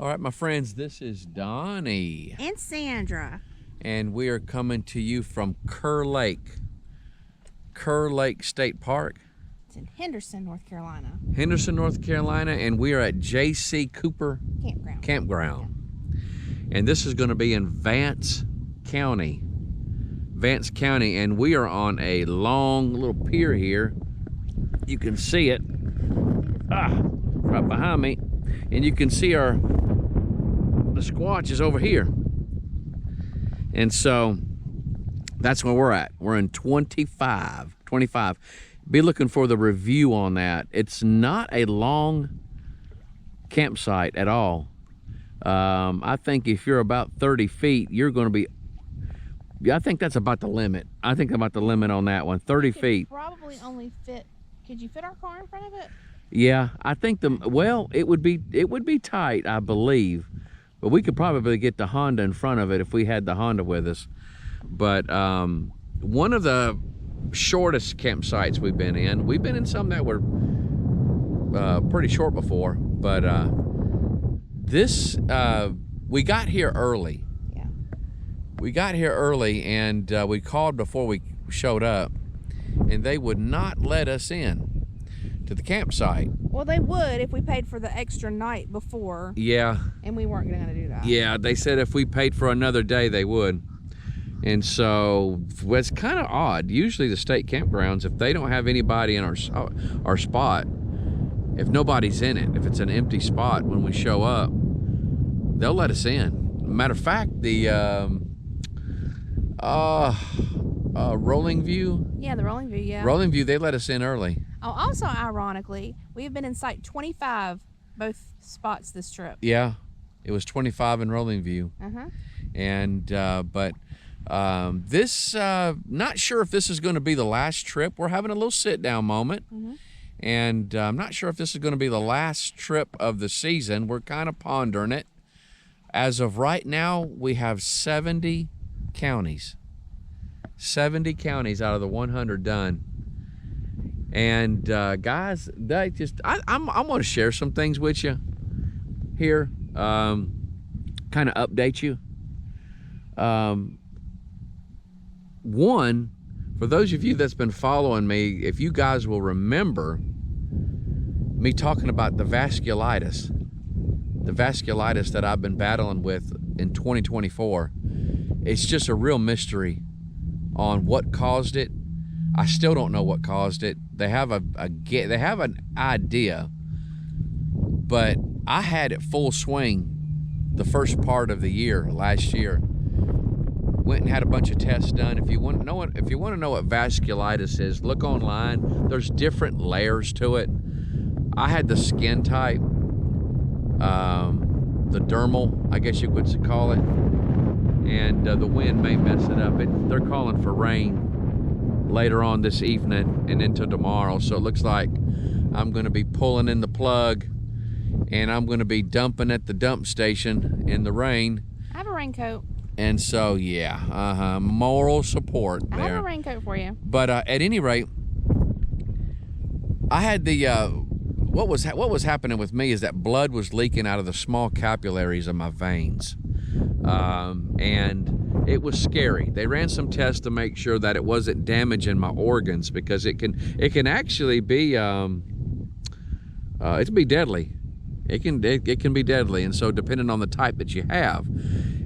All right, my friends, this is Donnie. And Sandra. And we are coming to you from Kerr Lake State Park. It's in Henderson, North Carolina. Henderson, North Carolina, and we are at J.C. Cooper Campground. And this is going to be in Vance County. And we are on a long little pier here. You can see it right behind me. And you can see the Squatch is over here. And so that's where we're at. We're in 25. Be looking for the review on that. It's not a long campsite at all. I think if you're about 30 feet, you're going to be, I think that's about the limit. I think about the limit on that one, 30 feet. Probably only fit, could you fit our car in front of it? Yeah, I think it would be tight, I believe, but we could probably get the Honda in front of it if we had the Honda with us. But one of the shortest campsites we've been in some that were pretty short before, but this we got here early. Yeah. We got here early, and we called before we showed up, and they would not let us in to the campsite. Well, they would if we paid for the extra night before. Yeah. And we weren't going to do that. Yeah, they said if we paid for another day, they would. And so it's kind of odd. Usually the state campgrounds, if they don't have anybody in our spot, if nobody's in it, if it's an empty spot when we show up, they'll let us in. Matter of fact, the Rolling View. Yeah, the Rolling View, yeah. Rolling View, they let us in early. Oh, also, ironically, we've been in site 25 both spots this trip. Yeah, it was 25 in Rolling View. And this, not sure if this is going to be the last trip. We're having a little sit-down moment. And I'm not sure if this is going to be the last trip of the season. We're kind of pondering it. As of right now, we have 70 counties. 70 counties out of the 100 done. And guys, they just I'm going to share some things with you here, kind of update you. One, for those of you that's been following me, if you guys will remember me talking about the vasculitis that I've been battling with in 2024, it's just a real mystery on what caused it. I still don't know what caused it. They have an idea, but I had it full swing the first part of the year last year. Went and had a bunch of tests done. If you want to know what vasculitis is, look online. There's different layers to it. I had the skin type, the dermal, I guess you would call it, and the wind may mess it up. They're calling for rain later on this evening and into tomorrow, so it looks like I'm going to be pulling in the plug and I'm going to be dumping at the dump station in the rain. I have a raincoat. And so yeah, moral support there. I have a raincoat for you. But at any rate, I had the what was happening with me is that blood was leaking out of the small capillaries of my veins, and it was scary. They ran some tests to make sure that it wasn't damaging my organs, because it can actually be it can be deadly. It can be deadly, and so depending on the type that you have,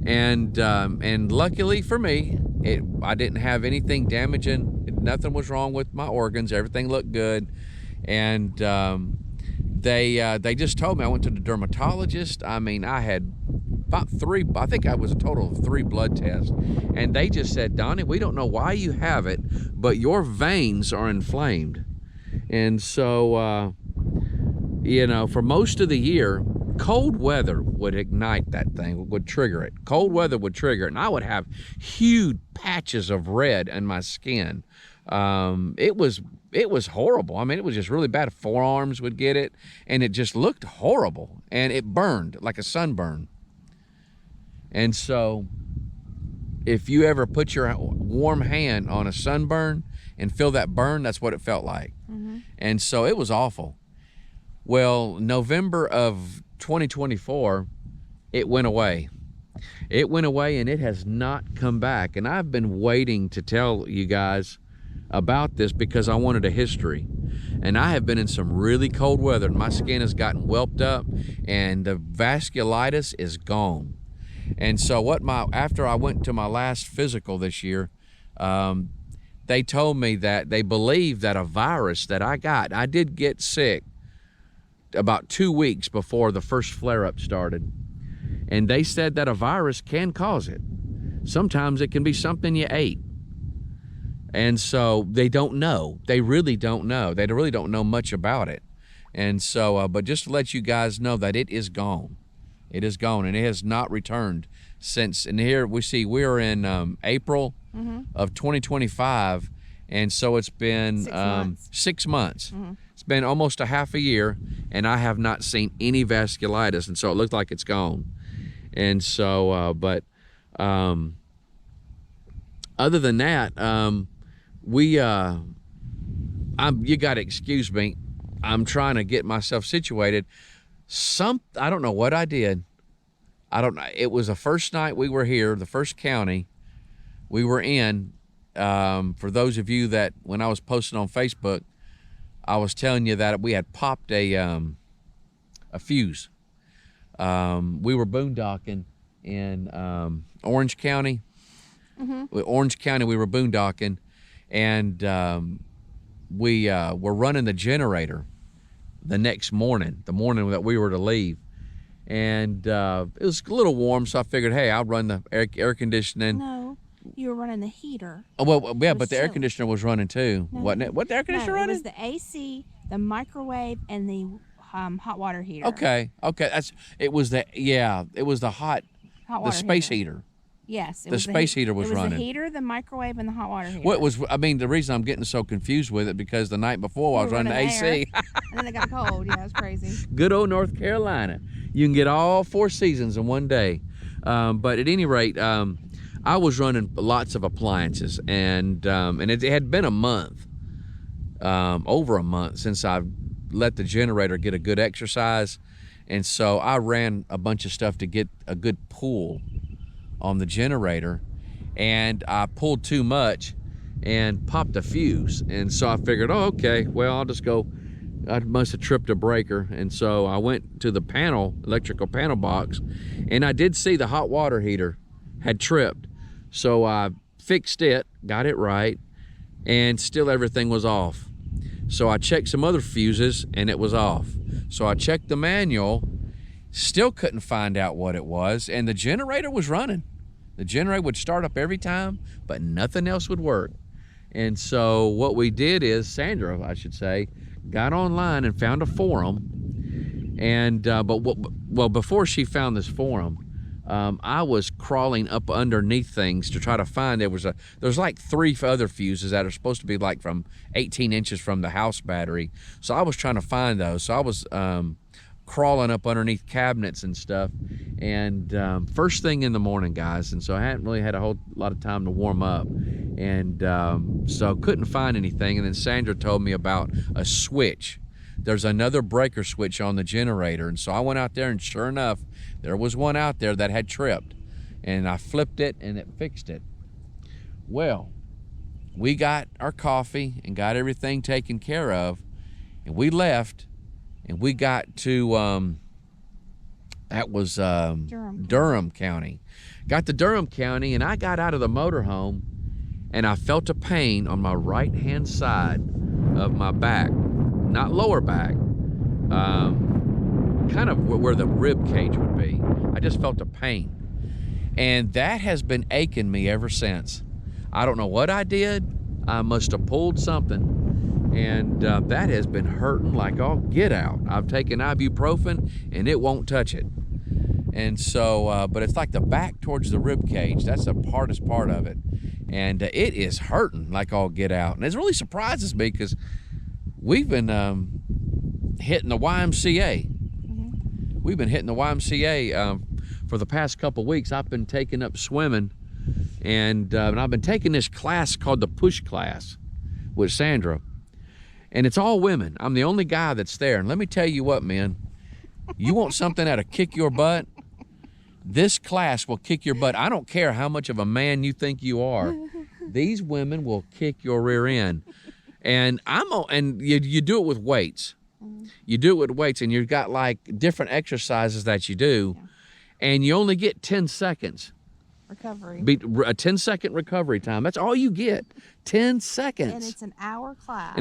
and luckily for me, I didn't have anything damaging. Nothing was wrong with my organs. Everything looked good, and they just told me. I went to the dermatologist. I mean, I had about three, I think I was a total of 3 blood tests, and they just said, Donnie, we don't know why you have it, but your veins are inflamed. And so you know, for most of the year, cold weather would ignite that thing, would trigger it. Cold weather would trigger it, and I would have huge patches of red in my skin. It was horrible. I mean, it was just really bad. Forearms would get it, and it just looked horrible, and it burned like a sunburn. And so if you ever put your warm hand on a sunburn and feel that burn, that's what it felt like. And so it was awful. Well, November of 2024, it went away. It went away and it has not come back. And I've been waiting to tell you guys about this because I wanted a history. And I have been in some really cold weather and my skin has gotten whelped up and the vasculitis is gone. And so after I went to my last physical this year, they told me that they believe that a virus that I did get sick about 2 weeks before the first flare-up started. And they said that a virus can cause it. Sometimes it can be something you ate. And so they don't know. They really don't know. They really don't know much about it. And so, but just to let you guys know that it is gone. It is gone and it has not returned since. And here we see we're in April of 2025. And so it's been 6 months. It's been almost a half a year and I have not seen any vasculitis. And so it looks like it's gone. And so, other than that, you got to excuse me. I'm trying to get myself situated. I don't know what I did. I don't know. It was the first night we were here, the first county we were in. For those of you that, when I was posting on Facebook, I was telling you that we had popped a fuse. We were boondocking in Orange County. Orange County, we were boondocking, and we were running the generator the next morning, the morning that we were to leave. And it was a little warm, so I figured, hey, I'll run the air conditioning. No, you were running the heater. Oh, well, yeah, but the air conditioner was running too, wasn't it? What the air conditioner running? It was the AC, the microwave, and the hot water heater. Okay. It was the hot water space heater. Yes, the space heater was running. It was the heater, the microwave, and the hot water heater. The reason I'm getting so confused with it because the night before I was running the AC. And then it got cold. Yeah, it was crazy. Good old North Carolina. You can get all 4 seasons in one day. But at any rate, I was running lots of appliances, and it had been a month, over a month since I let the generator get a good exercise, and so I ran a bunch of stuff to get a good pull on the generator, and I pulled too much and popped a fuse. And so I figured, oh, okay, well, I'll just go. I must have tripped a breaker. And so I went to the electrical panel box, and I did see the hot water heater had tripped. So I fixed it, got it right, and still everything was off. So I checked some other fuses and it was off. So I checked the manual, still couldn't find out what it was, and the generator was running. The generator would start up every time, but nothing else would work. And so what we did is, Sandra, I should say, got online and found a forum. And before she found this forum, I was crawling up underneath things to try to find. There's like 3 other fuses that are supposed to be like from 18 inches from the house battery. So I was trying to find those. So I was crawling up underneath cabinets and stuff, and first thing in the morning, guys, and so I hadn't really had a whole lot of time to warm up, and so couldn't find anything. And then Sandra told me about a switch. There's another breaker switch on the generator, and so I went out there, and sure enough, there was one out there that had tripped, and I flipped it and it fixed it. Well, we got our coffee and got everything taken care of, and we left. And we got to, that was Durham County. Got to Durham County, and I got out of the motorhome, and I felt a pain on my right-hand side of my back. Not lower back, kind of where the rib cage would be. I just felt a pain. And that has been aching me ever since. I don't know what I did. I must have pulled something. And that has been hurting like all get out. I've taken ibuprofen and it won't touch it. And so, but it's like the back towards the rib cage. That's the hardest part of it. And it is hurting like all get out. And it really surprises me because we've been hitting the YMCA. We've been hitting the YMCA for the past couple weeks. I've been taking up swimming, and I've been taking this class called the push class with Sandra. And it's all women. I'm the only guy that's there. And let me tell you what, man, you want something that'll kick your butt? This class will kick your butt. I don't care how much of a man you think you are. These women will kick your rear end. And you do it with weights. You do it with weights, and you've got like different exercises that you do, and you only get 10 seconds. Recovery. A 10-second recovery time. That's all you get. 10 seconds. And it's an hour class.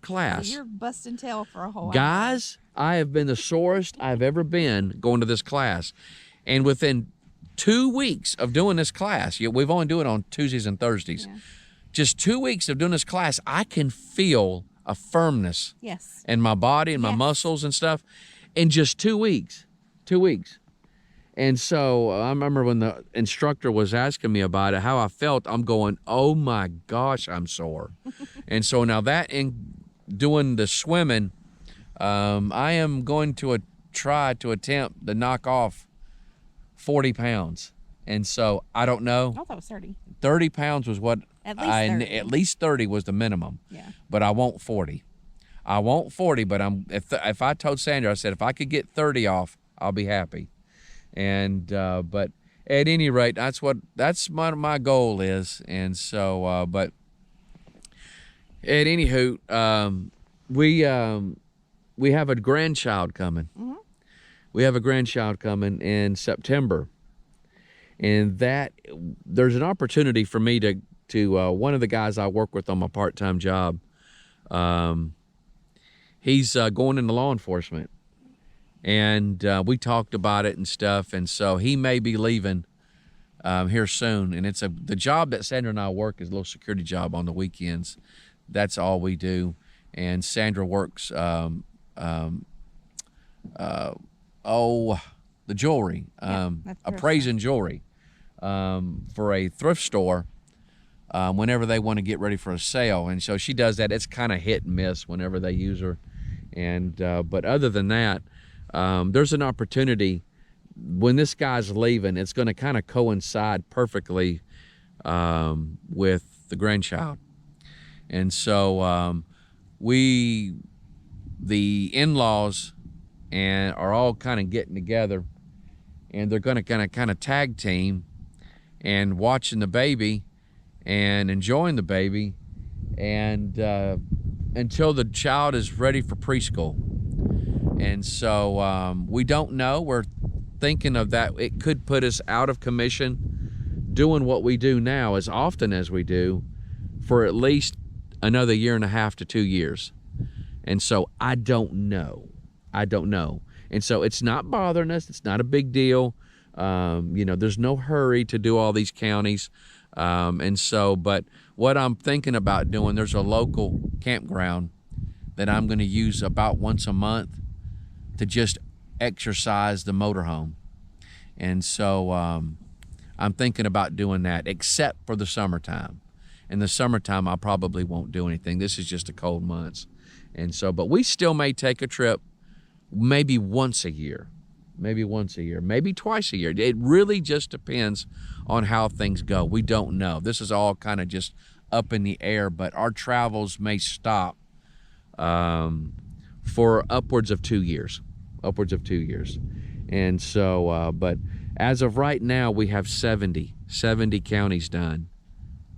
class. So you're busting tail for a whole hour. Guys, I have been the sorest I've ever been going to this class. And within 2 weeks of doing this class, we've only do it on Tuesdays and Thursdays. Yeah. Just 2 weeks of doing this class, I can feel a firmness Yes. in my body and my muscles and stuff in just 2 weeks. 2 weeks. And so I remember when the instructor was asking me about it, how I felt, I'm going, oh my gosh, I'm sore. And so now that in doing the swimming, I am going to try to attempt to knock off 40 pounds. And so I don't know. I thought it was 30. 30 pounds was what At least 30 was the minimum. Yeah. But I want 40. I want 40, but if I told Sandra, I said, if I could get 30 off, I'll be happy. And but at any rate, that's what my goal is. And so but at any hoot, we have a grandchild coming. Mm-hmm. We have a grandchild coming in September, and that there's an opportunity for me to one of the guys I work with on my part-time job. He's going into law enforcement. And we talked about it and stuff, and so he may be leaving here soon. And the job that Sandra and I work is a little security job on the weekends. That's all we do. And Sandra works the jewelry, appraising jewelry for a thrift store whenever they want to get ready for a sale. And so she does that. It's kind of hit and miss whenever they use her. And but other than that, there's an opportunity when this guy's leaving. It's going to kind of coincide perfectly with the grandchild, and so the in-laws are all kind of getting together, and they're going to kind of tag team and watching the baby and enjoying the baby, and until the child is ready for preschool. And so we don't know. We're thinking of that. It could put us out of commission doing what we do now as often as we do for at least another 1.5 to 2 years. And so I don't know. And so it's not bothering us. It's not a big deal. There's no hurry to do all these counties. And so, but what I'm thinking about doing, there's a local campground that I'm going to use about once a month to just exercise the motorhome. And so I'm thinking about doing that, except for the summertime. In the summertime, I probably won't do anything. This is just the cold months. And so, but we still may take a trip maybe once a year, maybe twice a year. It really just depends on how things go. We don't know. This is all kind of just up in the air, but our travels may stop for upwards of 2 years. And so, but as of right now, we have 70 counties done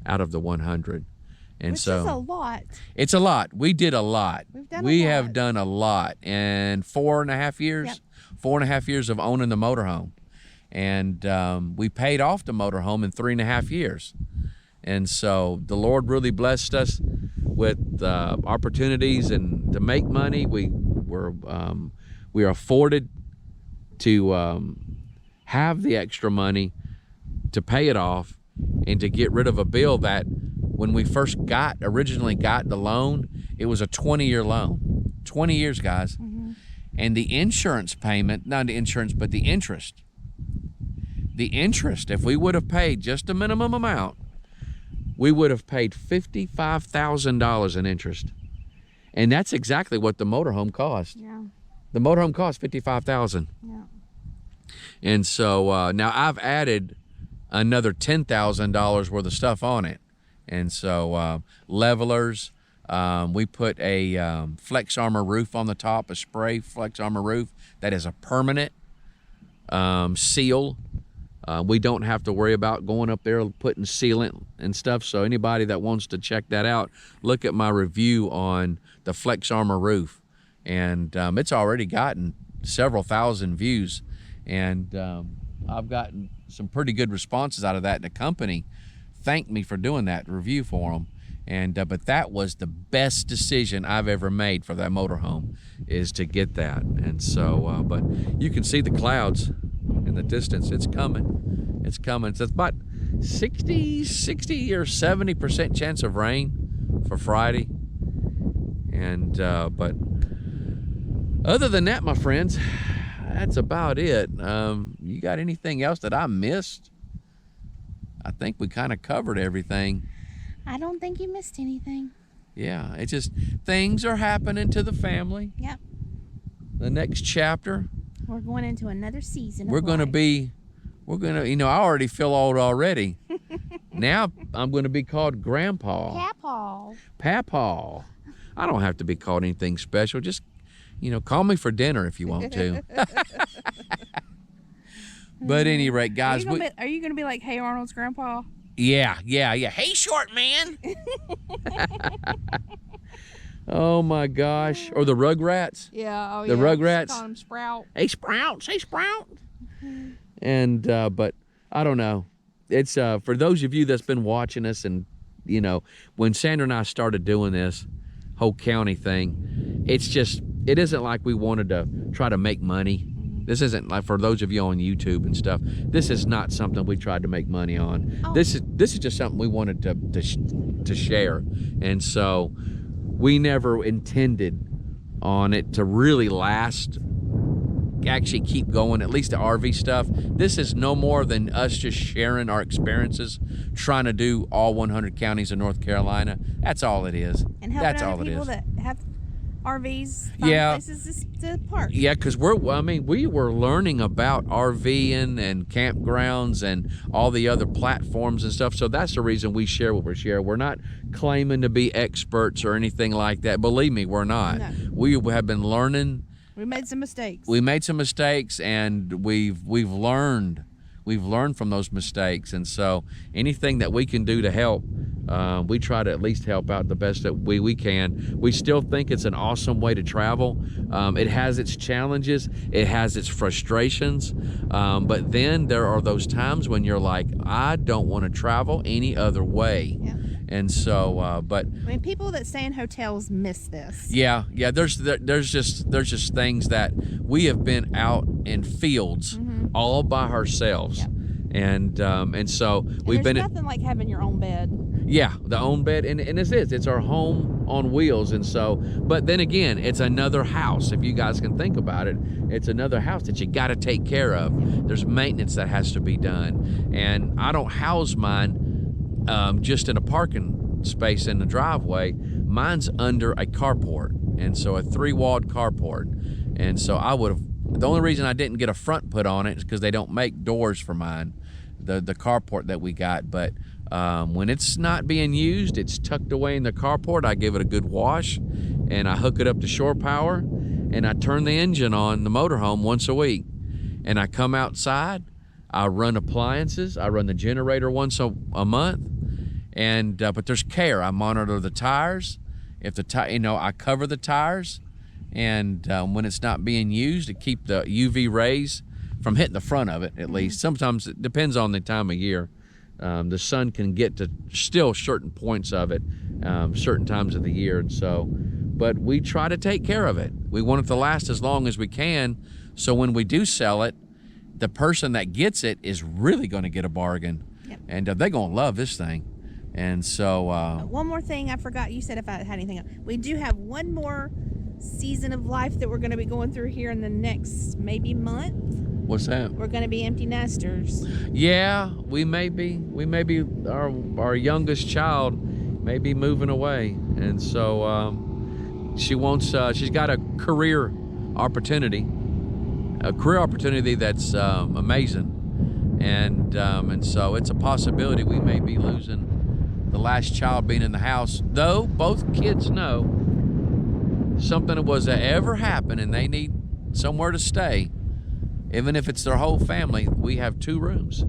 out of the 100. And Which so is a lot. It's a lot. We did a lot. We have done a lot in 4.5 years. Yep. 4.5 years of owning the motorhome. And we paid off the motorhome in 3.5 years. And so the Lord really blessed us with opportunities and to make money. We are afforded to have the extra money to pay it off and to get rid of a bill that when we originally got the loan, it was a 20-year loan. 20 years, guys. Mm-hmm. And the insurance payment, not the insurance, but the interest. The interest, if we would have paid just a minimum amount, we would have paid $55,000 in interest. And that's exactly what the motorhome cost. Yeah. The motorhome cost $55,000. Yeah. And so now I've added another $10,000 worth of stuff on it. And so levelers, we put a Flex Armor roof on the top, a spray Flex Armor roof that is a permanent seal We don't have to worry about going up there putting sealant and stuff. So anybody that wants to check that out, look at my review on the Flex Armor roof. And it's already gotten several thousand views. And I've gotten some pretty good responses out of that. And the company thanked me for doing that review for them. And but that was the best decision I've ever made for that motorhome, is to get that. And so, but you can see the clouds in the distance. It's coming. It's coming. So it's about 60 or 70% chance of rain for Friday. And but other than that, my friends, that's about it. You got anything else that I missed? I think we kind of covered everything. I don't think you missed anything. Yeah, it's just things are happening to the family. Yep. The next chapter. We're going into another season. We're going to, you know, I already feel old already. Now I'm going to be called Grandpa. Papaw. Papaw. I don't have to be called anything special. Just, you know, call me for dinner if you want to. But at any rate, guys. Are you going to be like Hey Arnold's grandpa? Yeah. Hey, short man. Oh my gosh. Or the Rugrats. Yeah. Oh, the Rugrats. Call him Sprout. Hey, Sprout. Hey, Sprout. And, but I don't know. It's, for those of you that's been watching us, and, you know, when Sandra and I started doing this whole county thing, it's just, it isn't like we wanted to try to make money. This isn't like, for those of you on YouTube and stuff, this is not something we tried to make money on. Oh. This is just something we wanted to share. And so we never intended on it to really last, actually keep going, at least the RV stuff. This is no more than us just sharing our experiences, trying to do all 100 counties of North Carolina. That's all it is. And helping other people that have RVs, places to park. Yeah, because we were learning about RVing and campgrounds and all the other platforms and stuff. So that's the reason we share what we share. We're not claiming to be experts or anything like that. Believe me, we're not. No. We have been learning. We made some mistakes. We made some mistakes, and we've learned. We've learned from those mistakes, and so anything that we can do to help, we try to at least help out the best that we can. We still think it's an awesome way to travel. It has its challenges, it has its frustrations, but then there are those times when you're like, I don't want to travel any other way. Yeah. And so, but I mean, people that stay in hotels miss this. Yeah. There's just things that we have been out in fields all by ourselves, and so we've been. There's nothing like having your own bed. Yeah, the own bed, and it's our home on wheels, and so. But then again, it's another house. If you guys can think about it, it's another house that you got to take care of. There's maintenance that has to be done, and I don't house mine just in a parking space in the driveway. Mine's under a carport, and so a 3-walled carport, and so I would have. The only reason I didn't get a front put on it is because they don't make doors for mine, the carport that we got. But when it's not being used, it's tucked away in the carport. I give it a good wash, and I hook it up to shore power, and I turn the engine on the motorhome once a week, and I come outside. I run appliances. I run the generator once a month, and but there's care. I monitor the tires. If I cover the tires, and when it's not being used, to keep the UV rays from hitting the front of it. At least sometimes it depends on the time of year. The sun can get to still certain points of it, certain times of the year, and so. But we try to take care of it. We want it to last as long as we can, so when we do sell it, the person that gets it is really going to get a bargain. Yep. And they're going to love this thing. And so one more thing I forgot, you said if I had anything else. We do have one more season of life that we're going to be going through here in the next maybe month. What's that? We're going to be empty nesters. Yeah, we may be our youngest child may be moving away, and so she's got a career opportunity that's amazing, and so it's a possibility we may be losing the last child being in the house, though both kids know something was to ever happen and they need somewhere to stay, Even if it's their whole family, we have 2 rooms,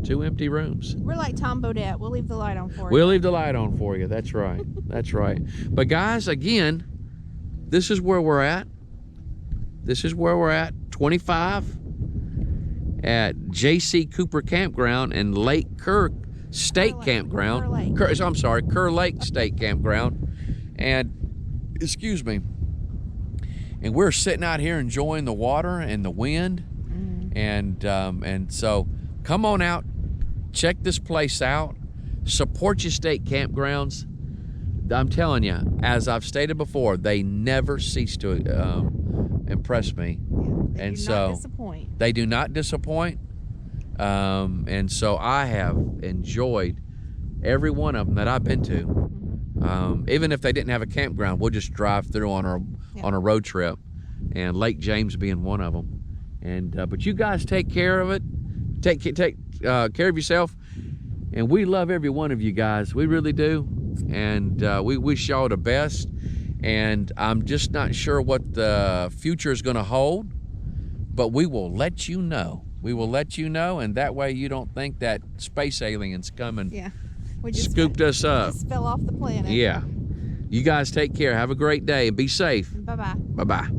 2 empty rooms. We're like Tom Bodette. We'll leave the light on for you. We'll leave the light on for you. That's right. That's right. But guys, again, this is where we're at. This is where we're at. 25 at J.C. Cooper Campground and Lake Kerr State Campground. I'm sorry, Kerr Lake State Campground. And, excuse me. And we're sitting out here enjoying the water and the wind. And so come on out, check this place out, support your state campgrounds. I'm telling you, as I've stated before, they never cease to impress me. They do not disappoint. They do not disappoint. And so I have enjoyed every one of them that I've been to. Even if they didn't have a campground, we'll just drive through on a road trip, and Lake James being one of them. And but you guys take care of it. Take care of yourself. And we love every one of you guys. We really do. And we wish y'all the best. And I'm just not sure what the future is going to hold, but we will let you know. We will let you know, and that way you don't think that space aliens come and scooped us up. Just fell off the planet. Yeah. You guys take care. Have a great day. Be safe. Bye-bye. Bye-bye.